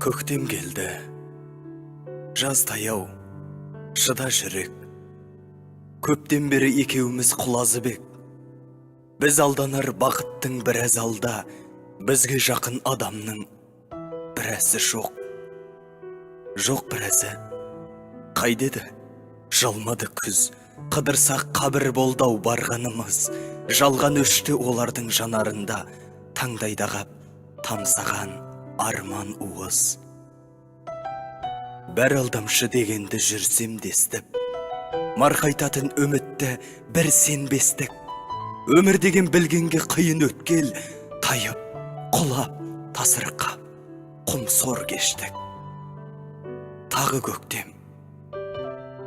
Көктем келді, жаз таяу, шыда жүрек. Көптен бері екеуміз құлазы бек. Біз алданар бақыттың біраз алда, бізге жақын адамның біразы жоқ. Жоқ біразы, қайдеді? Жалмады күз, қыдырсақ қабір болдау барғанымыз. Жалған өшті олардың жанарында, таңдайдағап тамсаған арман уыз. Бәр алдамшы дегенді жүрсем дестіп, марқайтатын үмітті бір сенбестік. Өмір деген білгенге қиын өткел, тайып, құлап, тасырқа, құмсор кештік. Тағы көктем,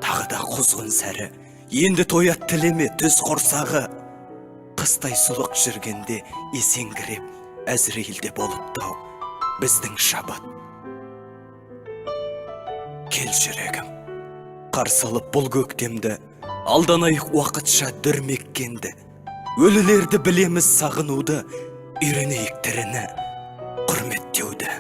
тағы да құзғын сәрі, енді тоят тілеме түз құрсағы. Қыстай сұлық жүргенде есеңгіреп, әзірейілде болыптау біздің шабыт. Кел жүрегім, қарсы алып бұл көктемді, алданайық уақытша дүрмеккенді. Өлілерді білеміз сағынуды, үйренейік тіріні, құрметтеуді.